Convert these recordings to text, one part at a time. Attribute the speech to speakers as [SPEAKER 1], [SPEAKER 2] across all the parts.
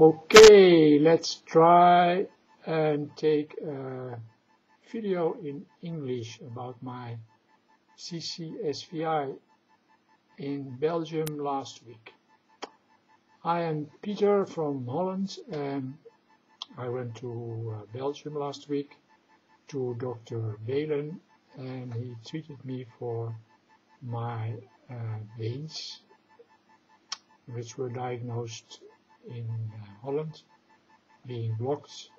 [SPEAKER 1] Okay, let's try and take a video in English about my CCSVI in Belgium last week. I am Peter from Holland and I went to Belgium last week to Dr. Belen and he treated me for my veins which were diagnosed in Holland, being blocked,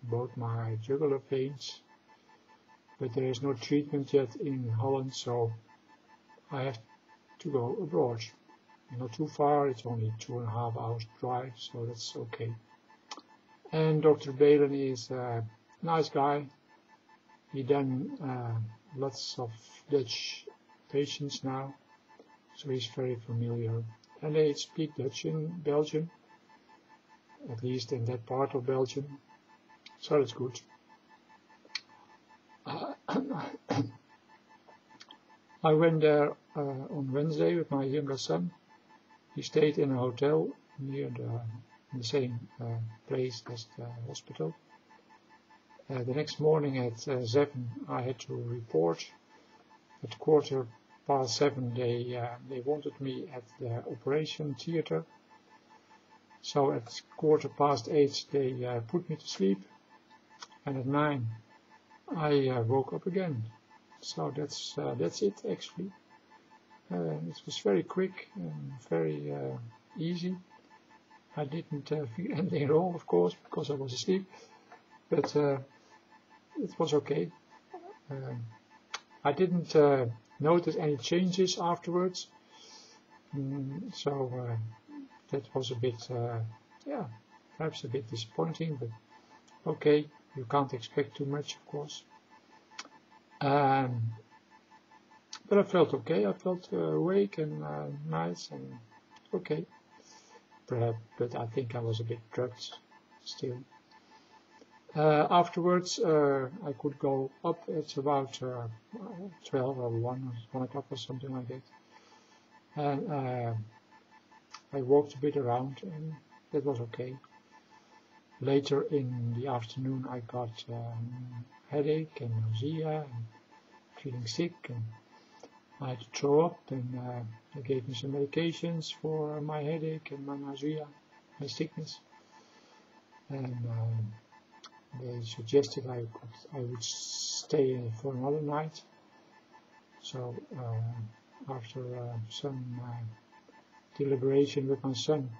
[SPEAKER 1] both my jugular veins, but there is no treatment yet in Holland, so I have to go abroad. Not too far, it's only 2.5 hours drive, so that's okay. And Dr. Belen is a nice guy. He done lots of Dutch patients now, so he's very familiar. And they speak Dutch in Belgium, at least in that part of Belgium, so that's good. I went there on Wednesday with my younger son. He stayed in a hotel near the same place as the hospital. The next morning at 7 I had to report. At 7:15 they wanted me at the operation theater. So at 8:15 they put me to sleep, and at 9 I woke up again. So that's it actually. It was very quick and very easy. I didn't feel anything at all, of course, because I was asleep, but it was okay. I didn't notice any changes afterwards, so that was a bit, yeah, perhaps a bit disappointing, but okay, you can't expect too much, of course. But I felt okay, I felt awake and nice and okay, but I think I was a bit drugged still. Afterwards, I could go up. It's about 12 or 1 o'clock or something like that. And I walked a bit around, and that was okay. Later in the afternoon, I got headache and nausea and feeling sick, and I had to throw up. And they gave me some medications for my headache and my nausea, my sickness, and they suggested I would stay for another night. So after some deliberation with my son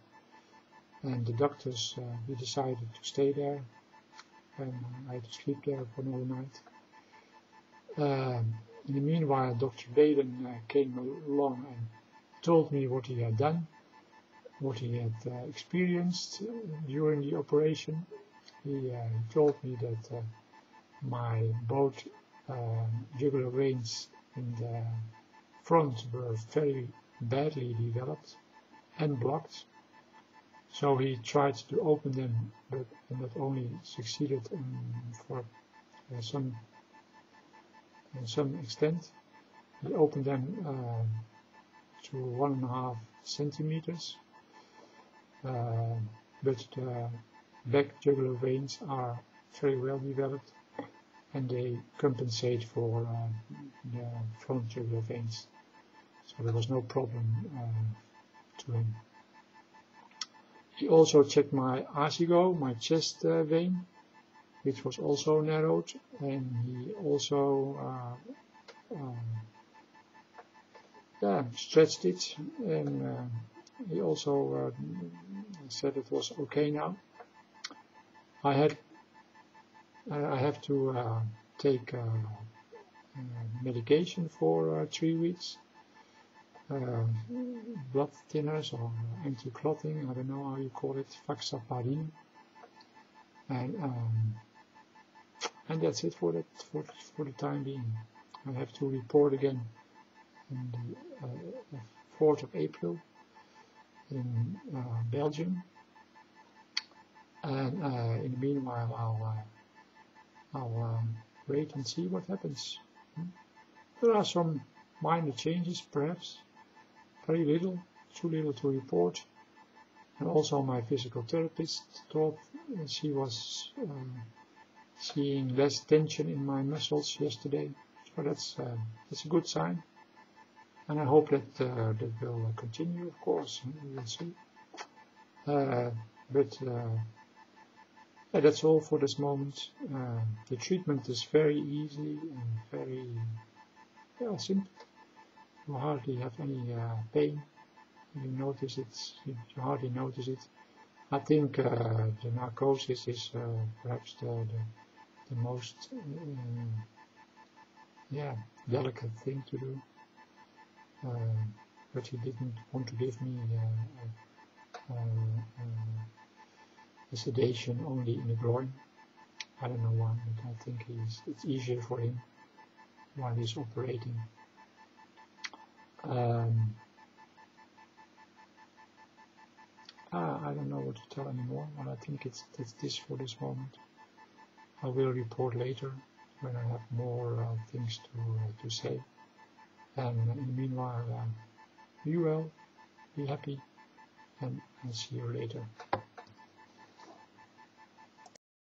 [SPEAKER 1] and the doctors, we decided to stay there, and I had to sleep there for another night. In the meanwhile, Dr. Belen came along and told me what he had done, what he had experienced during the operation. He told me that my both jugular veins in the front were very badly developed and blocked. So he tried to open them, but not only succeeded for some extent. He opened them to 1.5 centimeters, but the back jugular veins are very well developed and they compensate for the front jugular veins. So there was no problem to him. He also checked my asigo, my chest vein, which was also narrowed, and he also stretched it, and he also said it was okay now. I have to take medication for 3 weeks, blood thinners or anti-clotting, I don't know how you call it, Faxaparin, and that's it for the time being. I have to report again on the 4th of April in Belgium. And in the meanwhile, I'll wait and see what happens. There are some minor changes, perhaps, very little, too little to report, And also my physical therapist thought she was seeing less tension in my muscles yesterday. So that's a good sign. And I hope that that will continue, of course. We'll see. Yeah, that's all for this moment. The treatment is very easy and very simple. You hardly have any pain. You notice it. You hardly notice it. I think the narcosis is perhaps the most delicate thing to do. But he didn't want to give me a sedation only in the groin. I don't know why, but I think it's easier for him while he's operating. I don't know what to tell anymore, but I think it's this for this moment. I will report later when I have more things to say. And in the meanwhile, be well, be happy, and I'll see you later.